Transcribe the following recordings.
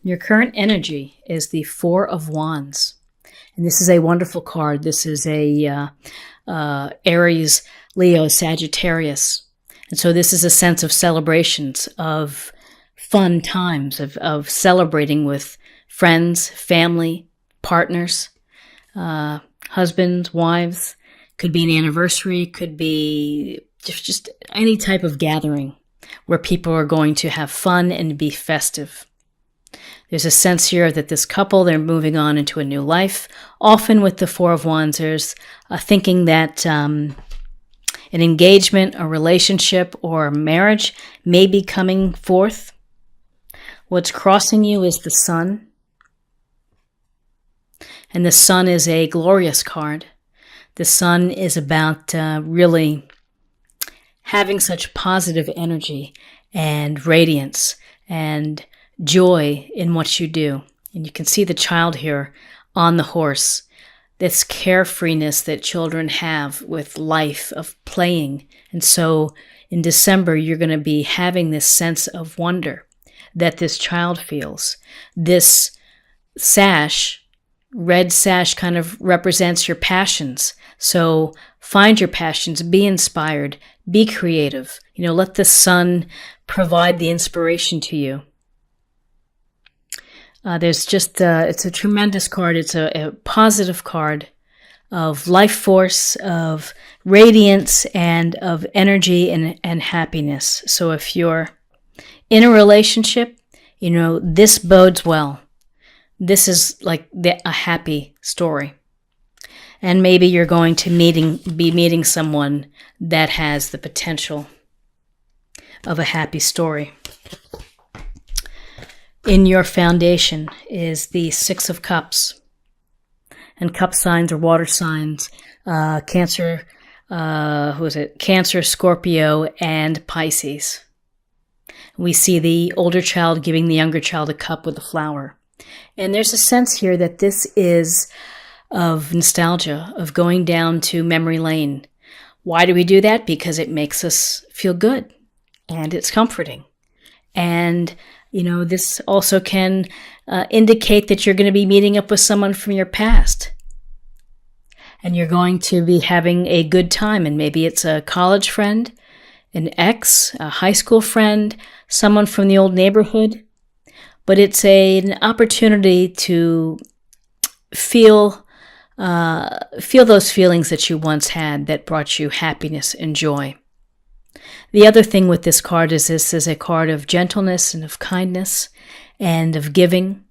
Your current energy is the Four of Wands. And this is a wonderful card. This is a Aries, Leo, Sagittarius. And so this is a sense of celebrations, of fun times, of celebrating with friends, family, partners, husbands, wives. Could be an anniversary, could be just any type of gathering where people are going to have fun and be festive. There's a sense here that this couple, they're moving on into a new life. Often with the Four of Wands, there's a thinking that an engagement, a relationship, or a marriage may be coming forth. What's crossing you is the Sun. And the Sun is a glorious card. The Sun is about really having such positive energy and radiance and joy in what you do. And you can see the child here on the horse. This carefreeness that children have with life, of playing. And so in December, you're going to be having this sense of wonder that this child feels. This sash, red sash, kind of represents your passions. So find your passions, be inspired, be creative. Let the sun provide the inspiration to you. There's just, it's a tremendous card. It's a positive card of life force, of radiance, and of energy and happiness. So if you're in a relationship, this bodes well. This is like a happy story. And maybe you're going to be meeting someone that has the potential of a happy story. In your foundation is the Six of Cups. And cup signs are water signs. Cancer, Cancer, Scorpio, and Pisces. We see the older child giving the younger child a cup with a flower. And there's a sense here that this is of nostalgia, of going down to memory lane. Why do we do that? Because it makes us feel good and it's comforting. And, this also can indicate that you're going to be meeting up with someone from your past. And you're going to be having a good time. And maybe it's a college friend, an ex, a high school friend, someone from the old neighborhood. But it's an opportunity to feel those feelings that you once had that brought you happiness and joy. The other thing with this card is this is a card of gentleness and of kindness and of giving.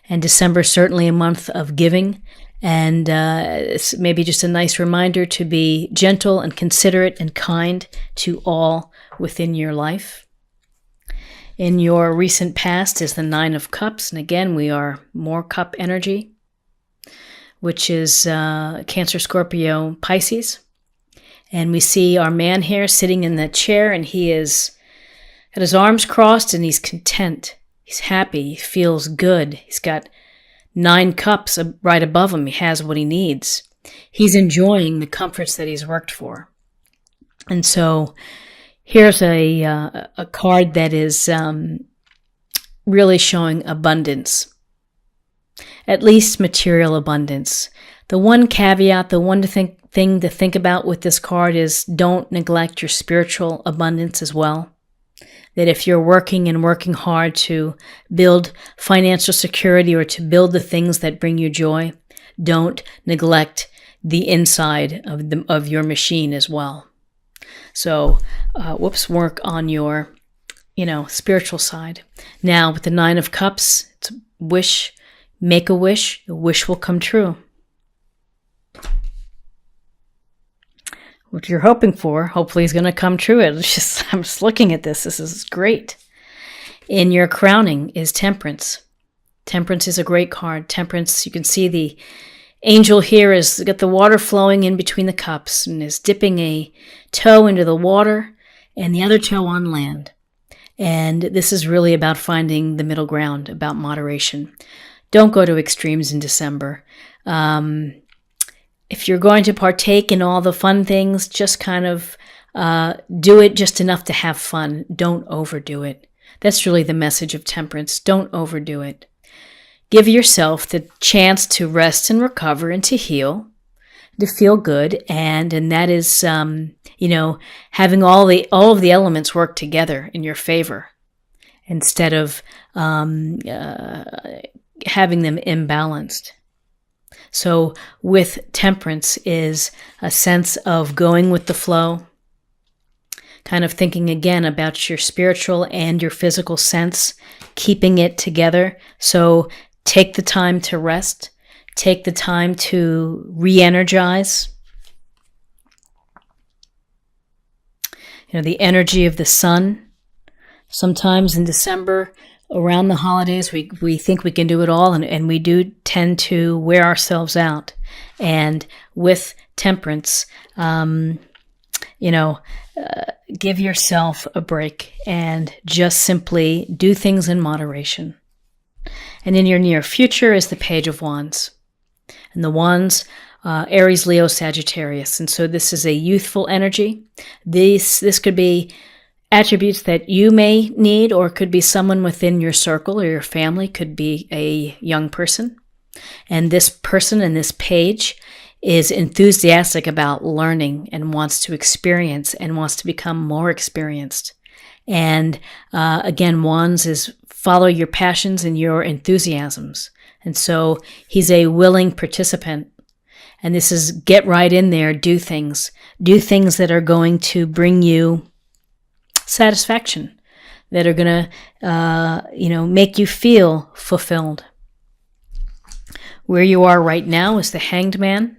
And December is certainly a month of giving. And it's maybe just a nice reminder to be gentle and considerate and kind to all within your life. In your recent past is the Nine of Cups. And again, we are more cup energy, which is Cancer, Scorpio, Pisces. And we see our man here sitting in the chair, and he is got his arms crossed, and he's content. He's happy. He feels good. He's got 9 cups right above him. He has what he needs. He's enjoying the comforts that he's worked for. And so here's a card that is really showing abundance, at least material abundance. The one caveat, the one thing to think about with this card is don't neglect your spiritual abundance as well. That if you're working hard to build financial security or to build the things that bring you joy, don't neglect the inside of your machine as well. So, work on your, spiritual side. Now, with the Nine of Cups, it's wish, make a wish, the wish will come true. What you're hoping for, hopefully is going to come true. I'm just looking at this. This is great. In your crowning is Temperance. Temperance is a great card. Temperance, you can see the angel here has got the water flowing in between the cups and is dipping a toe into the water and the other toe on land. And this is really about finding the middle ground, about moderation. Don't go to extremes in December. If you're going to partake in all the fun things, just kind of do it just enough to have fun. Don't overdo it. That's really the message of temperance. Don't overdo it. give yourself the chance to rest and recover and to heal, to feel good, and that is having all of the elements work together in your favor instead of having them imbalanced. So with temperance is a sense of going with the flow, kind of thinking again about your spiritual and your physical sense, keeping it together. So take the time to rest, take the time to re-energize. The energy of the sun. Sometimes in December, around the holidays, we think we can do it all, and we do tend to wear ourselves out. And with temperance, give yourself a break and just simply do things in moderation. And in your near future is the Page of Wands. And the Wands, Aries, Leo, Sagittarius. And so this is a youthful energy. This could be attributes that you may need, or could be someone within your circle or your family, could be a young person. And this person in this page is enthusiastic about learning and wants to experience and wants to become more experienced. And again, Wands is follow your passions and your enthusiasms. And so he's a willing participant. And this is get right in there, do things that are going to bring you satisfaction, that are going to, make you feel fulfilled. Where you are right now is the Hanged Man.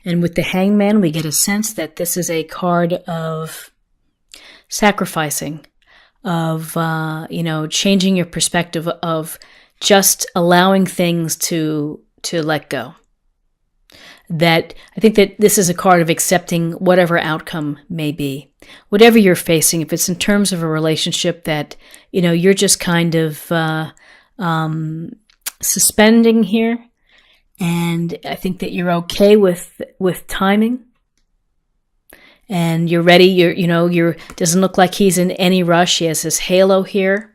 And with the Hanged Man, we get a sense that this is a card of sacrificing, of, changing your perspective, of just allowing things to let go. That I think that this is a card of accepting whatever outcome may be, whatever you're facing. If it's in terms of a relationship that, you're just kind of suspending here, and I think that you're okay with timing, and you're ready. You're doesn't look like he's in any rush. He has this halo here,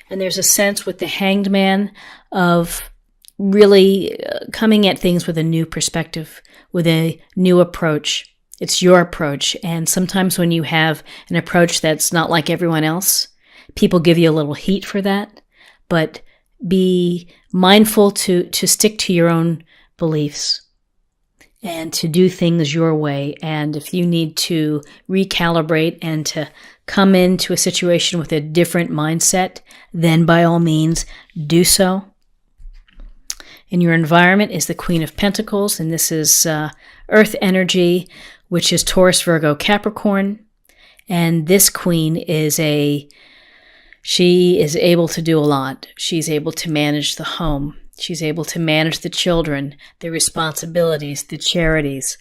and there's a sense with the Hanged Man of really coming at things with a new perspective, with a new approach. It's your approach. And sometimes when you have an approach that's not like everyone else, people give you a little heat for that. But be mindful to stick to your own beliefs and to do things your way. And if you need to recalibrate and to come into a situation with a different mindset, then by all means do so. In your environment is the Queen of Pentacles, and this is Earth energy, which is Taurus, Virgo, Capricorn. And this queen she is able to do a lot. She's able to manage the home. She's able to manage the children, the responsibilities, the charities,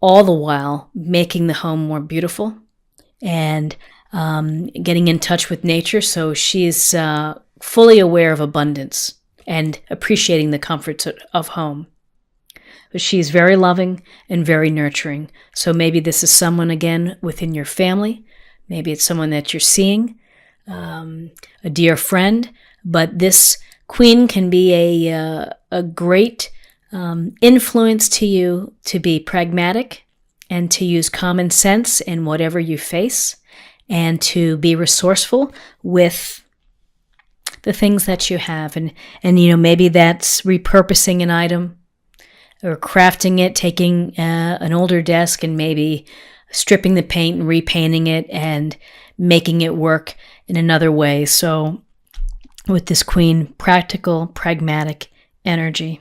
all the while making the home more beautiful and getting in touch with nature. So she's fully aware of abundance and appreciating the comforts of home. But she's very loving and very nurturing. So maybe this is someone, again, within your family. Maybe it's someone that you're seeing, a dear friend. But this queen can be a great influence to you to be pragmatic and to use common sense in whatever you face and to be resourceful with the things that you have. And maybe that's repurposing an item or crafting it, taking an older desk and maybe stripping the paint and repainting it and making it work in another way. So with this queen, practical, pragmatic energy.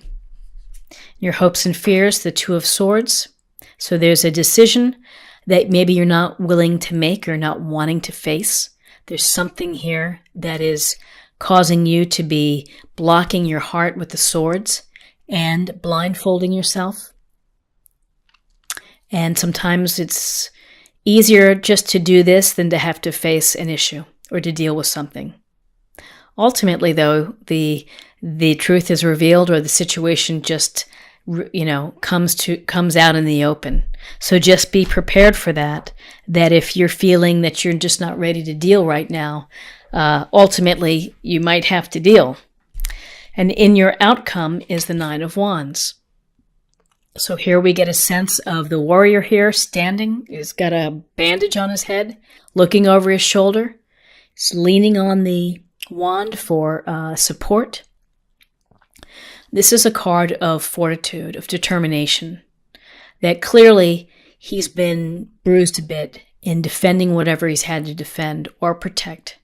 Your hopes and fears, the Two of Swords. So there's a decision that maybe you're not willing to make or not wanting to face. There's something here that is causing you to be blocking your heart with the swords and blindfolding yourself. And sometimes it's easier just to do this than to have to face an issue or to deal with something. Ultimately, though, the truth is revealed, or the situation just, comes out in the open. So just be prepared for that. That if you're feeling that you're just not ready to deal right now, ultimately you might have to deal. And in your outcome is the Nine of Wands. So here we get a sense of the warrior here standing. He's got a bandage on his head, looking over his shoulder. He's leaning on the wand for support. This is a card of fortitude, of determination, that clearly he's been bruised a bit in defending whatever he's had to defend or protect.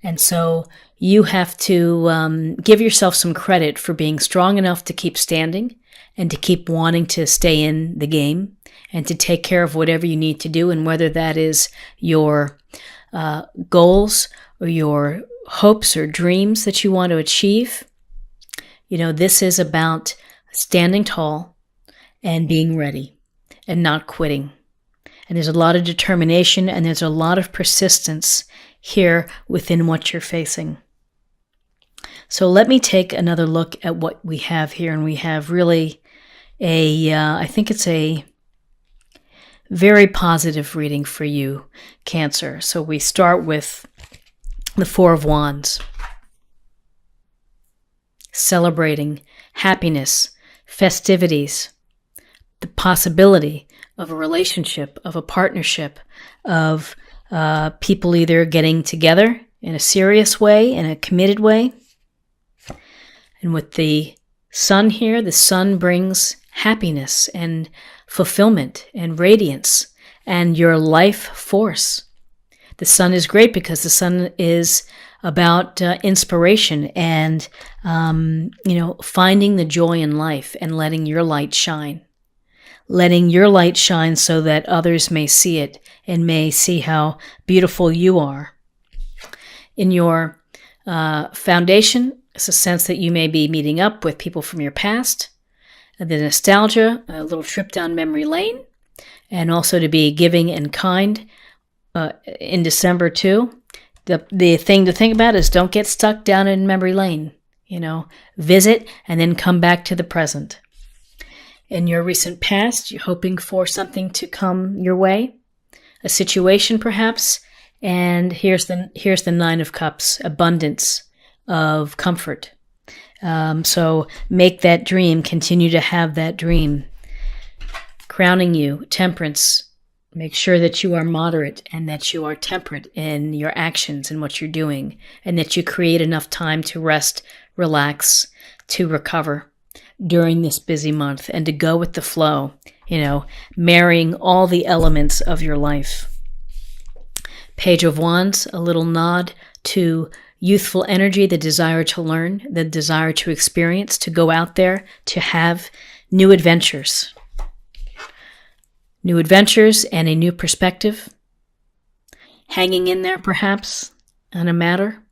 And so you have to give yourself some credit for being strong enough to keep standing and to keep wanting to stay in the game and to take care of whatever you need to do, and whether that is your goals or your hopes or dreams that you want to achieve. This is about standing tall and being ready and not quitting. And there's a lot of determination and there's a lot of persistence here within what you're facing. So let me take another look at what we have here. And we have really I think it's a very positive reading for you, Cancer. So we start with the Four of Wands. Celebrating happiness, festivities, the possibility of a relationship, of a partnership, of people either getting together in a serious way, in a committed way. And with the sun here, the sun brings happiness and fulfillment and radiance and your life force. The sun is great because the sun is about inspiration and, finding the joy in life and letting your light shine. Letting your light shine so that others may see it and may see how beautiful you are. In your foundation, it's a sense that you may be meeting up with people from your past, the nostalgia, a little trip down memory lane, and also to be giving and kind in December too. The thing to think about is don't get stuck down in memory lane. Visit and then come back to the present. In your recent past, you're hoping for something to come your way, a situation perhaps, and here's the Nine of Cups, abundance of comfort. So make that dream, continue to have that dream. Crowning you, temperance. Make sure that you are moderate and that you are temperate in your actions and what you're doing, and that you create enough time to rest, relax, to recover during this busy month and to go with the flow, marrying all the elements of your life. Page of Wands, a little nod to youthful energy, the desire to learn, the desire to experience, to go out there, to have new adventures. New adventures and a new perspective. Hanging in there perhaps on a matter.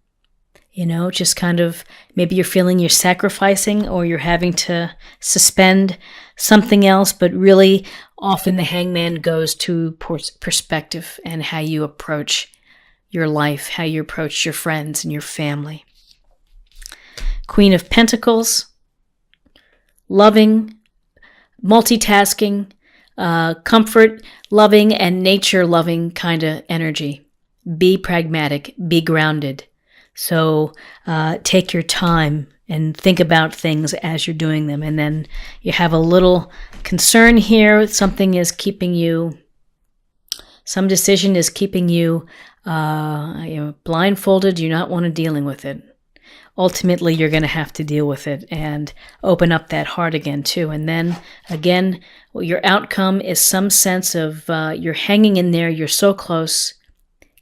Just kind of, maybe you're feeling you're sacrificing or you're having to suspend something else, but really often the hangman goes to perspective and how you approach your life, how you approach your friends and your family. Queen of Pentacles, loving, multitasking, comfort loving and nature loving kind of energy. Be pragmatic, be grounded. So take your time and think about things as you're doing them. And then you have a little concern here. Something is keeping you, some decision is keeping you blindfolded. You're not want to dealing with it. Ultimately, you're going to have to deal with it and open up that heart again, too. And then, again, your outcome is some sense of you're hanging in there. You're so close.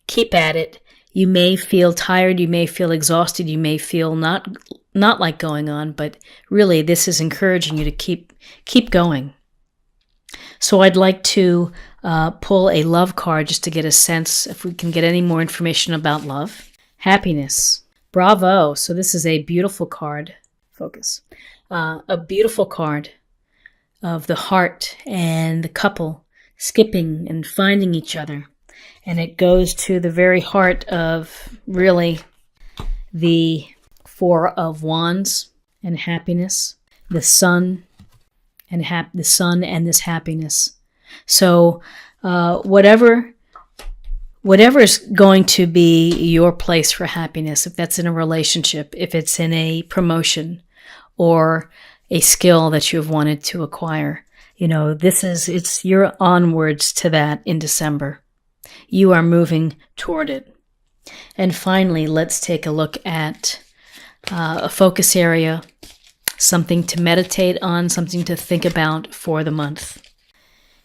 Keep at it. You may feel tired. You may feel exhausted. You may feel not like going on. But really, this is encouraging you to keep going. So I'd like to pull a love card just to get a sense if we can get any more information about love. Happiness. Bravo. So this is a beautiful card. Focus. A beautiful card of the heart and the couple skipping and finding each other. And it goes to the very heart of really the Four of Wands and happiness, the sun and this happiness. So whatever whatever is going to be your place for happiness, if that's in a relationship, if it's in a promotion or a skill that you've wanted to acquire, it's your onwards to that in December. You are moving toward it. And finally, let's take a look at a focus area, something to meditate on, something to think about for the month.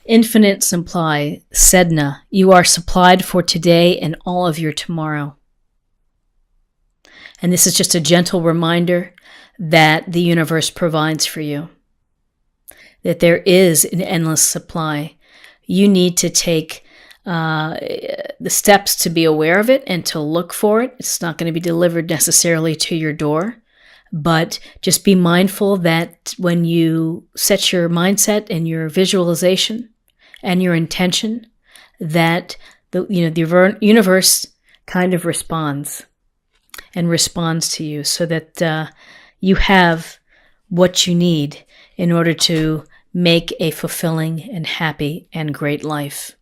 Infinite supply, Sedna, you are supplied for today and all of your tomorrow. And this is just a gentle reminder that the universe provides for you, that there is an endless supply. You need to take the steps to be aware of it and to look for it. It's not going to be delivered necessarily to your door, but just be mindful that when you set your mindset and your visualization and your intention, that the universe kind of responds to you, so that you have what you need in order to make a fulfilling and happy and great life.